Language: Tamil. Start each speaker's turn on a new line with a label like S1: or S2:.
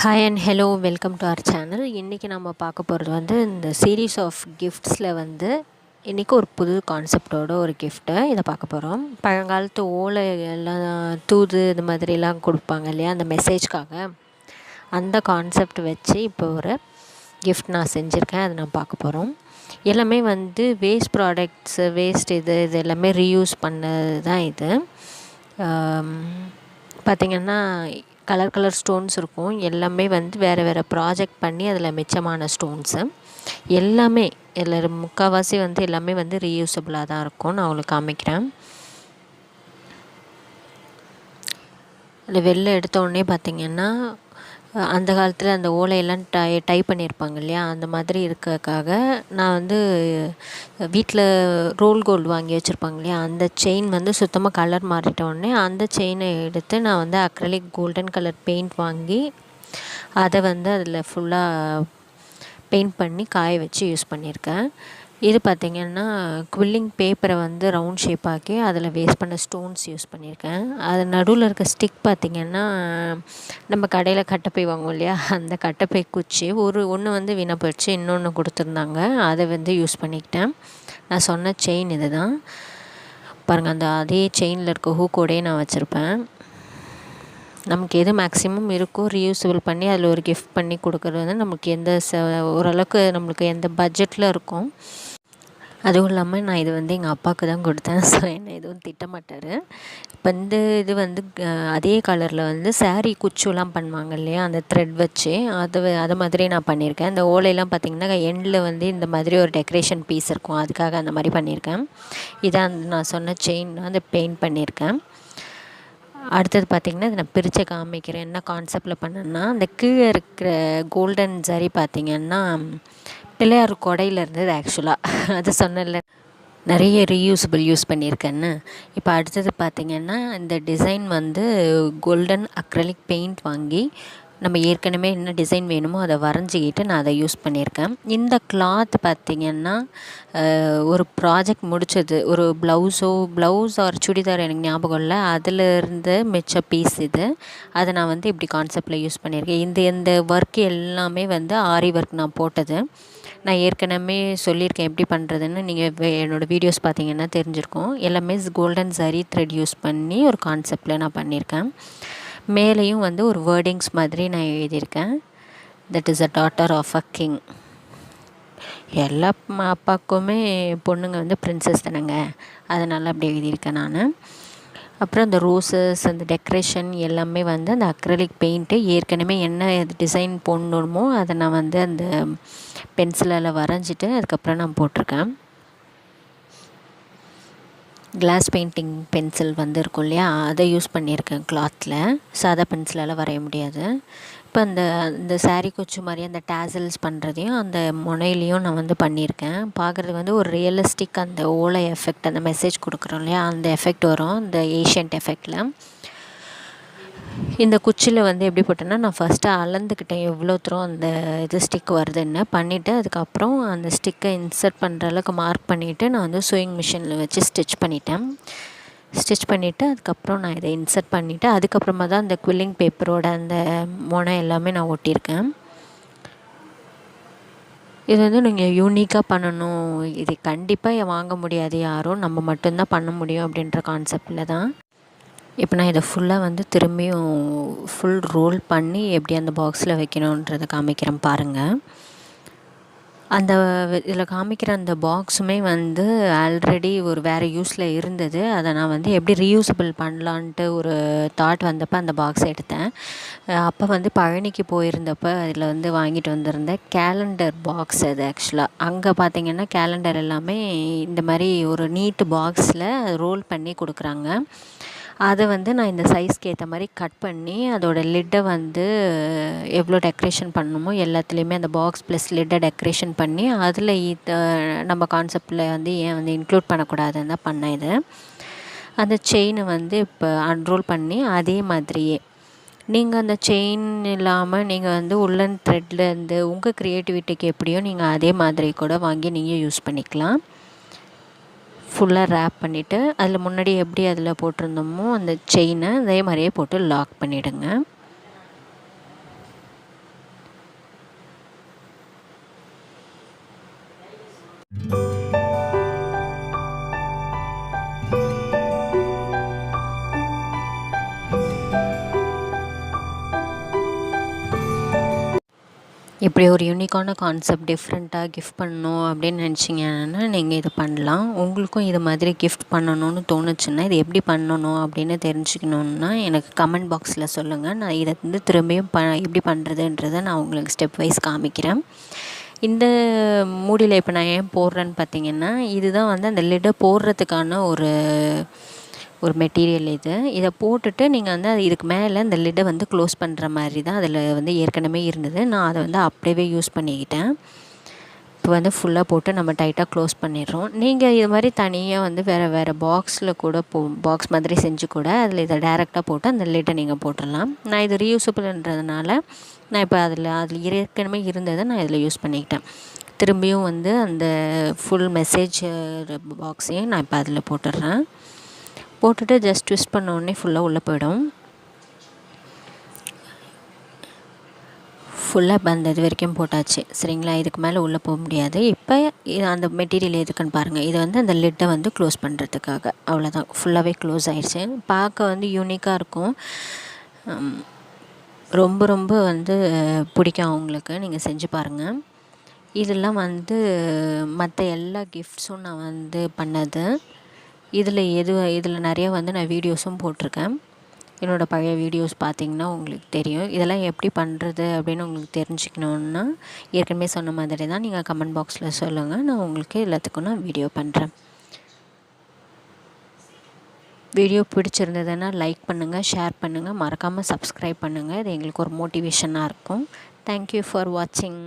S1: Hi and hello welcome to our channel. இன்றைக்கி நம்ம பார்க்க போகிறது வந்து இந்த சீரீஸ் ஆஃப் கிஃப்ட்ஸில் வந்து இன்றைக்கி ஒரு புது கான்செப்டோட ஒரு கிஃப்ட்டை இதை பார்க்க போகிறோம். பழங்காலத்து ஓலை எல்லாம் தூது இது மாதிரிலாம் கொடுப்பாங்க இல்லையா, அந்த மெசேஜ்க்காக அந்த கான்செப்ட் வச்சு இப்போ ஒரு கிஃப்ட் நான் செஞ்சுருக்கேன். அதை நான் பார்க்க போகிறோம். எல்லாமே வந்து வேஸ்ட் ப்ராடக்ட்ஸு, வேஸ்ட் இது எல்லாமே ரீயூஸ் பண்ணது தான் இது. பார்த்திங்கன்னா கலர் ஸ்டோன்ஸ் இருக்கும். எல்லாமே வந்து வேறு ப்ராஜெக்ட் பண்ணி அதில் மிச்சமான ஸ்டோன்ஸு எல்லாமே எல்லோரும் முக்கால்வாசி வந்து எல்லாமே வந்து ரீயூஸபிளாக தான் இருக்கும். நான் உங்களுக்கு காமிக்கிறேன். அதில் வெளில எடுத்தோடனே பார்த்திங்கன்னா அந்த காலத்தில் அந்த ஓலையெல்லாம் டை பண்ணியிருப்பாங்க இல்லையா, அந்த மாதிரி இருக்கக்காக நான் வந்து வீட்டில் ரோல் கோல்டு வாங்கி வச்சுருப்பாங்க இல்லையா, அந்த செயின் வந்து சுத்தமாக கலர் மாறிட்டோடனே அந்த செயினை எடுத்து நான் வந்து அக்ரலிக் கோல்டன் கலர் பெயிண்ட் வாங்கி அதை வந்து அதில் ஃபுல்லாக பெயிண்ட் பண்ணி காய வச்சு யூஸ் பண்ணியிருக்கேன். இது பார்த்திங்கன்னா குவில்லிங் பேப்பரை வந்து ரவுண்ட் ஷேப் ஆக்கி அதில் வேஸ்ட் பண்ண ஸ்டோன்ஸ் யூஸ் பண்ணியிருக்கேன். அது நடுவில் இருக்க ஸ்டிக் பார்த்திங்கன்னா நம்ம கடையில் கட்டைப்பை வாங்குவோம் இல்லையா, அந்த கட்டைப்பை குச்சி ஒன்று வந்து வீணாக போயிடுச்சு, இன்னொன்று கொடுத்துருந்தாங்க, அதை வந்து யூஸ் பண்ணிக்கிட்டேன். நான் சொன்ன செயின் இது தான் பாருங்கள். அந்த அதே செயினில் இருக்க ஹூக்கோடையே நான் வச்சுருப்பேன். நமக்கு எது மேக்ஸிமம் இருக்கோ ரீயூஸபிள் பண்ணி அதில் ஒரு கிஃப்ட் பண்ணி கொடுக்குறது வந்து நமக்கு ஓரளவுக்கு நம்மளுக்கு எந்த பட்ஜெட்டில் இருக்கும். அதுவும் இல்லாமல் நான் இது வந்து எங்கள் அப்பாவுக்கு தான் கொடுத்தேன். ஸோ என்னை எதுவும் திட்டமாட்டார். இப்போ இந்த இது வந்து அதே கலரில் வந்து சாரீ குச்சுலாம் பண்ணுவாங்க இல்லையா, அந்த த்ரெட் வச்சு அது மாதிரி நான் பண்ணியிருக்கேன். இந்த ஓலையெல்லாம் பார்த்திங்கன்னா எண்டில் வந்து இந்த மாதிரி ஒரு டெக்கரேஷன் பீஸ் இருக்கும், அதுக்காக அந்த மாதிரி பண்ணியிருக்கேன். இதான் நான் சொன்ன செயின் அந்த பெயிண்ட் பண்ணியிருக்கேன். அடுத்தது பார்த்திங்கன்னா இதை நான் பிரித்து காமிக்கிறேன். என்ன கான்செப்டில் பண்ணேன்னா, அந்த கீழே இருக்கிற கோல்டன் சரி பார்த்திங்கன்னா பிள்ளையார் கொடையில் இருந்தது ஆக்சுவலாக. அது சொன்னல நிறைய ரீயூஸபிள் யூஸ் பண்ணியிருக்கேன்னு. இப்போ அடுத்தது பார்த்திங்கன்னா இந்த டிசைன் வந்து கோல்டன் அக்ரலிக் பெயிண்ட் வாங்கி நம்ம ஏற்கனவே என்ன டிசைன் வேணுமோ அதை வரைஞ்சிக்கிட்டு நான் அதை யூஸ் பண்ணியிருக்கேன். இந்த கிளாத் பார்த்திங்கன்னா ஒரு ப்ராஜெக்ட் முடித்தது, ஒரு ப்ளவுஸ் ஆர் சுடிதார் எனக்கு ஞாபகம் இல்லை, அதில் இருந்து மிச்ச பீஸ் இது. அதை நான் வந்து இப்படி கான்செப்டில் யூஸ் பண்ணியிருக்கேன். இந்த ஒர்க் எல்லாமே வந்து ஆரி ஒர்க் நான் போட்டது. நான் ஏற்கனவே சொல்லியிருக்கேன் எப்படி பண்ணுறதுன்னு. நீங்கள் என்னோடய வீடியோஸ் பார்த்திங்கன்னா தெரிஞ்சிருக்கும். எல்லாமே கோல்டன் சரி த்ரெட் யூஸ் பண்ணி ஒரு கான்செப்டில் நான் பண்ணியிருக்கேன். மேலேயும் வந்து ஒரு வேர்டிங்ஸ் மாதிரி நான் எழுதியிருக்கேன். That is a daughter of a king. எல்லா அப்பாவுக்குமே பொண்ணுங்க வந்து பிரின்சஸ் தானேங்க, அதனால் அப்படி எழுதியிருக்கேன் நான். அப்புறம் அந்த ரோசஸ், அந்த டெக்கரேஷன் எல்லாமே வந்து அந்த அக்ரலிக் பெயிண்ட்டு ஏற்கனவே என்ன டிசைன் போடணுமோ அதை நான் வந்து அந்த பென்சிலால் வரைஞ்சிட்டு அதுக்கப்புறம் நான் போட்டிருக்கேன். கிளாஸ் பெயிண்டிங் பென்சில் வந்து இருக்கும் இல்லையா, அதை யூஸ் பண்ணியிருக்கேன் கிளாத்தில். சாதா பென்சிலால் வரைய முடியாது. இப்போ இந்த சாரீ குச்சி மாதிரி அந்த டேசல்ஸ் பண்ணுறதையும் அந்த முனையிலையும் நான் வந்து பண்ணியிருக்கேன். பார்க்குறதுக்கு வந்து ஒரு ரியலிஸ்டிக் அந்த ஓலை எஃபெக்ட், அந்த மெசேஜ் கொடுக்குறோம் இல்லையா, அந்த எஃபெக்ட் வரும் இந்த ஏஷியன்ட் எஃபெக்டில். இந்த குச்சியில் வந்து எப்படி போட்டேன்னா, நான் ஃபஸ்ட்டு அளந்துக்கிட்டேன் எவ்வளோ தூரம் அந்த இது ஸ்டிக் வருதுன்னு பண்ணிவிட்டு, அதுக்கப்புறம் அந்த ஸ்டிக்கை இன்சர்ட் பண்ணுற அளவுக்கு மார்க் பண்ணிவிட்டு நான் வந்து சூயிங் மிஷினில் வச்சு ஸ்டிச் பண்ணிவிட்டு அதுக்கப்புறம் நான் இதை இன்சர்ட் பண்ணிவிட்டு அதுக்கப்புறமா தான் அந்த குவில்லிங் பேப்பரோட அந்த முனை எல்லாமே நான் ஒட்டியிருக்கேன். இது வந்து நீங்கள் யூனிக்காக பண்ணணும், இது கண்டிப்பாக வாங்க முடியாது யாரும், நம்ம மட்டும்தான் பண்ண முடியும் அப்படின்ற கான்செப்டில் தான். இப்போ நான் இதை ஃபுல்லாக வந்து திரும்பியும் ஃபுல் ரோல் பண்ணி எப்படி அந்த பாக்ஸில் வைக்கணுன்றதை காமிக்கிறேன் பாருங்கள். அந்த இதில் காமிக்கிற அந்த பாக்ஸுமே வந்து ஆல்ரெடி ஒரு வேறு யூஸில் இருந்தது. அதை நான் வந்து எப்படி ரீயூஸபிள் பண்ணலான்ட்டு ஒரு தாட் வந்தப்போ அந்த பாக்ஸ் எடுத்தேன். அப்போ வந்து பழனிக்கு போயிருந்தப்போ அதில் வந்து வாங்கிட்டு வந்திருந்தேன் கேலண்டர் பாக்ஸ். அது ஆக்சுவலாக அங்கே பார்த்திங்கன்னா கேலண்டர் எல்லாமே இந்த மாதிரி ஒரு நீட்டு பாக்ஸில் ரோல் பண்ணி கொடுக்குறாங்க. அதை வந்து நான் இந்த சைஸ்க்கு ஏற்ற மாதிரி கட் பண்ணி அதோடய லிட்டை வந்து எவ்வளோ டெக்கரேஷன் பண்ணணுமோ எல்லாத்துலேயுமே அந்த பாக்ஸ் ப்ளஸ் லிட்டை டெக்கரேஷன் பண்ணி அதில் நம்ம கான்செப்டில் வந்து ஏன் வந்து இன்க்ளூட் பண்ணக்கூடாதுன்னு தான் பண்ணேன். இது அந்த செயினை வந்து இப்போ அன்ரோல் பண்ணி அதே மாதிரியே நீங்கள் அந்த செயின் இல்லாமல் நீங்கள் வந்து உள்ளன் த்ரெட்லேருந்து உங்கள் க்ரியேட்டிவிட்டிக்கு எப்படியோ நீங்கள் அதே மாதிரி கூட வாங்கி நீங்கள் யூஸ் பண்ணிக்கலாம். ஃபுல்லாக ரேப் பண்ணிவிட்டு அதில் முன்னாடி எப்படி அதில் போட்டிருந்தோமோ அந்த செயினை அதே மாதிரியே போட்டு லாக் பண்ணிவிடுங்க. இப்படி ஒரு யூனிக்கான கான்செப்ட் டிஃப்ரெண்ட்டாக கிஃப்ட் பண்ணணும் அப்படின்னு நினச்சிங்கன்னா நீங்கள் இது பண்ணலாம். உங்களுக்கும் இது மாதிரி கிஃப்ட் பண்ணணும்னு தோணுச்சுன்னா இது எப்படி பண்ணணும் அப்படின்னு தெரிஞ்சுக்கணுன்னா எனக்கு கமெண்ட் பாக்ஸில் சொல்லுங்கள். நான் இதை வந்து திரும்பியும் எப்படி பண்ணுறதுன்றதை நான் உங்களுக்கு ஸ்டெப் வைஸ் காமிக்கிறேன். இந்த மூடியில் இப்போ நான் ஏன் போடுறேன்னு பார்த்தீங்கன்னா, இதுதான் வந்து அந்த லிட்டை போடுறதுக்கான ஒரு மெட்டீரியல் இதை போட்டுட்டு நீங்கள் வந்து இதுக்கு மேலே இந்த லிட்டை வந்து க்ளோஸ் பண்ணுற மாதிரி தான் அதில் வந்து ஏற்கனவே இருந்தது. நான் அதை வந்து அப்படியே யூஸ் பண்ணிக்கிட்டேன். இப்போ வந்து ஃபுல்லாக போட்டு நம்ம டைட்டாக க்ளோஸ் பண்ணிடுறோம். நீங்கள் இது மாதிரி தனியாக வந்து வேறு பாக்ஸில் கூட பாக்ஸ் மாதிரி செஞ்சு கூட அதில் இதை டேரெக்டாக போட்டு அந்த லிட்டை நீங்கள் போட்டுடலாம். நான் இது ரீயூஸபிள்ன்றதுனால நான் இப்போ அதில் ஏற்கனவே இருந்ததை நான் இதில் யூஸ் பண்ணிக்கிட்டேன். திரும்பியும் வந்து அந்த ஃபுல் மெசேஜ் பாக்ஸையும் நான் இப்போ அதில் போட்டுடுறேன். போட்டுட்டு ஜஸ்ட் ட்விஸ்ட் பண்ண உடனே ஃபுல்லாக உள்ளே போயிடும். ஃபுல்லாக இப்போ அந்த இது வரைக்கும் போட்டாச்சு. சரிங்களா? இதுக்கு மேலே உள்ளே போக முடியாது. இப்போ அந்த மெட்டீரியல் எதுக்குன்னு பாருங்கள். இது வந்து அந்த லிட்டை வந்து க்ளோஸ் பண்ணுறதுக்காக. அவ்வளோதான், ஃபுல்லாகவே க்ளோஸ் ஆயிடுச்சு. பார்க்க வந்து யூனிக்காக இருக்கும். ரொம்ப ரொம்ப வந்து பிடிக்கும் அவங்களுக்கு. நீங்கள் செஞ்சு பாருங்கள். இதெல்லாம் வந்து மற்ற எல்லா கிஃப்ட்ஸும் நான் வந்து பண்ணது. இதில் நிறைய வந்து நான் வீடியோஸும் போட்டிருக்கேன். என்னோடய பழைய வீடியோஸ் பார்த்திங்கன்னா உங்களுக்கு தெரியும். இதெல்லாம் எப்படி பண்ணுறது அப்படின்னு உங்களுக்கு தெரிஞ்சுக்கணுன்னா ஏற்கனவே சொன்ன மாதிரி தான் நீங்கள் கமெண்ட் பாக்ஸில் சொல்லுங்கள். நான் உங்களுக்கு எல்லாத்துக்கும் நான் வீடியோ பண்ணுறேன். வீடியோ பிடிச்சிருந்ததுன்னா லைக் பண்ணுங்கள், ஷேர் பண்ணுங்கள், மறக்காமல் சப்ஸ்கிரைப் பண்ணுங்கள். இது எங்களுக்கு ஒரு மோட்டிவேஷனாக இருக்கும். தேங்க்யூ ஃபார் வாட்சிங்.